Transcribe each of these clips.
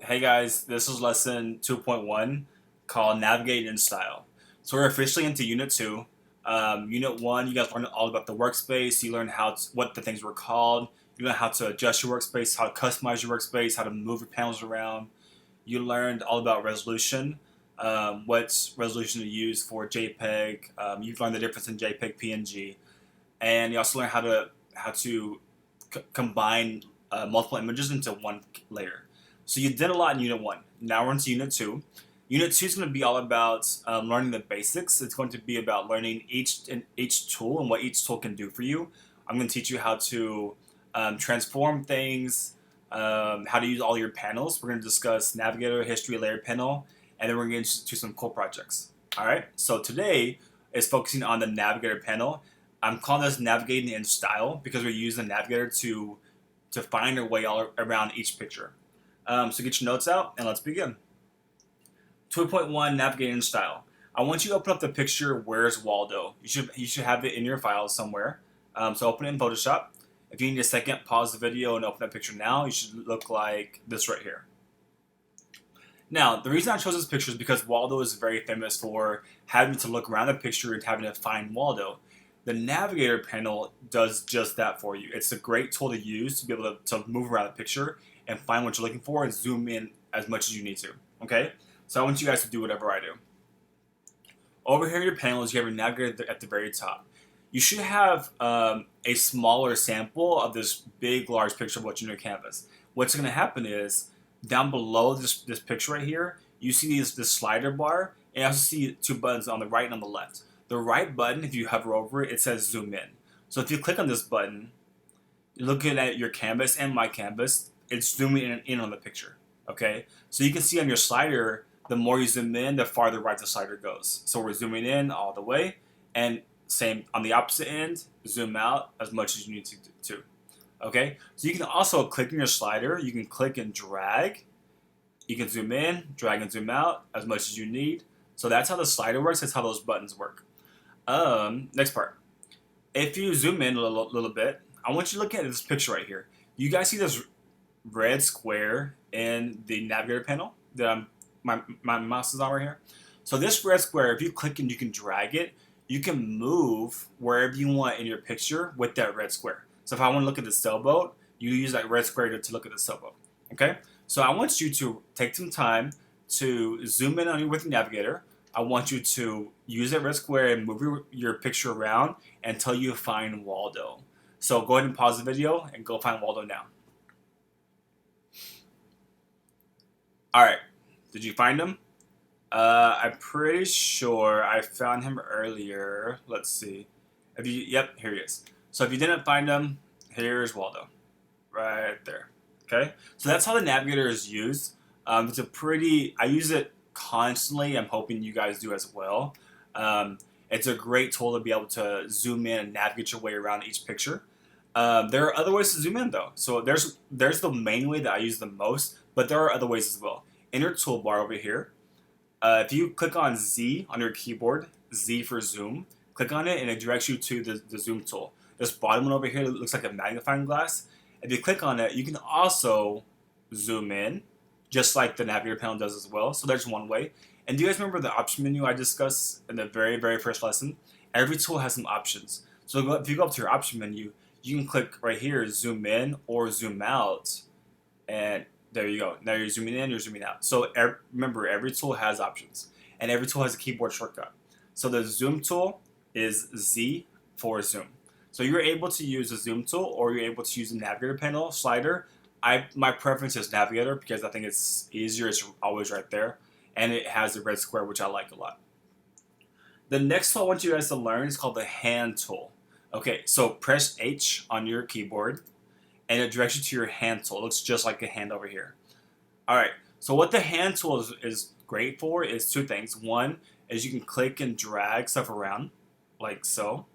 Hey guys, this is lesson 2.1 called Navigate in Style. So we're officially into Unit 2. Unit 1, you guys learned all about the workspace. You learned what the things were called. You learned how to adjust your workspace, how to customize your workspace, how to move your panels around. You learned all about resolution, what resolution to use for JPEG. You've learned the difference in JPEG, PNG, and you also learned how to combine multiple images into one layer. So you did a lot in Unit 1. Now we're into Unit 2. Unit 2 is going to be all about learning the basics. It's going to be about learning each tool and what each tool can do for you. I'm going to teach you how to transform things, how to use all your panels. We're going to discuss Navigator, History, Layer Panel, and then we're going to get into some cool projects. All right, so today is focusing on the Navigator panel. I'm calling this Navigating in Style because we use the Navigator to find our way all around each picture. So get your notes out and let's begin. 2.1 Navigating in Style. I want you to open up the picture Where's Waldo. You should have it in your files somewhere. So open it in Photoshop. If you need a second, pause the video and open that picture now. You should look like this right here. Now, the reason I chose this picture is because Waldo is very famous for having to look around the picture and having to find Waldo. The Navigator panel does just that for you. It's a great tool to use to be able to move around the picture and find what you're looking for and zoom in as much as you need to. Okay? So I want you guys to do whatever I do. Over here in your panels, you have your Navigator at the very top. You should have a smaller sample of this big, large picture of what's in your canvas. What's going to happen is, down below this picture right here, you see this slider bar, and you also see two buttons on the right and on the left. The right button, if you hover over it, it says zoom in. So if you click on this button, you're looking at your canvas and my canvas, it's zooming in on the picture. Okay? So you can see on your slider, the more you zoom in, the farther right the slider goes. So we're zooming in all the way, and same on the opposite end, zoom out as much as you need to. Okay? So you can also click on your slider, you can click and drag. You can zoom in, drag and zoom out as much as you need. So that's how the slider works, that's how those buttons work. Next part. If you zoom in a little bit, I want you to look at this picture right here. You guys see this red square in the Navigator panel that my mouse is on right here? So this red square, if you click and you can drag it, you can move wherever you want in your picture with that red square. So if I want to look at the sailboat, you use that red square to look at the sailboat. Okay? So I want you to take some time to zoom in on you with the Navigator. I want you to use that red square and move your picture around until you find Waldo. So go ahead and pause the video and go find Waldo now. Alright, did you find him? I'm pretty sure I found him earlier. Let's see. Yep, here he is. So if you didn't find him, here's Waldo. Right there. Okay? So that's how the Navigator is used. I use it constantly. I'm hoping you guys do as well. It's a great tool to be able to zoom in and navigate your way around each picture. There are other ways to zoom in though. So there's the main way that I use the most, but there are other ways as well. In your toolbar over here, if you click on Z on your keyboard, Z for zoom, click on it and it directs you to the zoom tool. This bottom one over here looks like a magnifying glass. If you click on it, you can also zoom in, just like the Navigator panel does as well. So there's one way. And do you guys remember the option menu I discussed in the very, very first lesson? Every tool has some options. So if you go up to your option menu, you can click right here, zoom in or zoom out, and there you go. Now you're zooming in, you're zooming out. So remember, every tool has options, and every tool has a keyboard shortcut. So the zoom tool is Z for zoom. So you're able to use the zoom tool, or you're able to use the Navigator panel slider. My preference is Navigator because I think it's easier. It's always right there, and it has the red square, which I like a lot. The next tool I want you guys to learn is called the hand tool. Okay, so press H on your keyboard, and it directs you to your hand tool. It looks just like a hand over here. All right, so what the hand tool is great for is two things. One is you can click and drag stuff around, like so.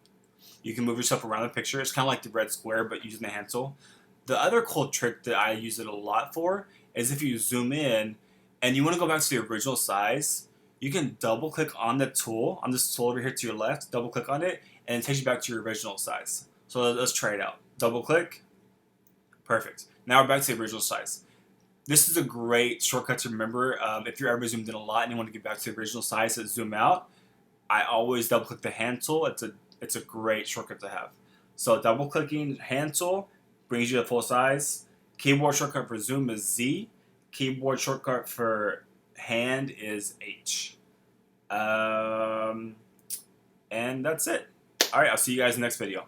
You can move yourself around the picture. It's kind of like the red square, but using the hand tool. The other cool trick that I use it a lot for is if you zoom in and you want to go back to the original size, you can double click on the tool, on this tool over here to your left, double click on it, and it takes you back to your original size. So let's try it out. Double click. Perfect. Now we're back to the original size. This is a great shortcut to remember. If you're ever zoomed in a lot and you want to get back to the original size to zoom out, I always double click the hand tool. It's a great shortcut to have. So double clicking hand tool brings you to full size. Keyboard shortcut for zoom is Z. Keyboard shortcut for hand is H. And that's it. All right, I'll see you guys in the next video.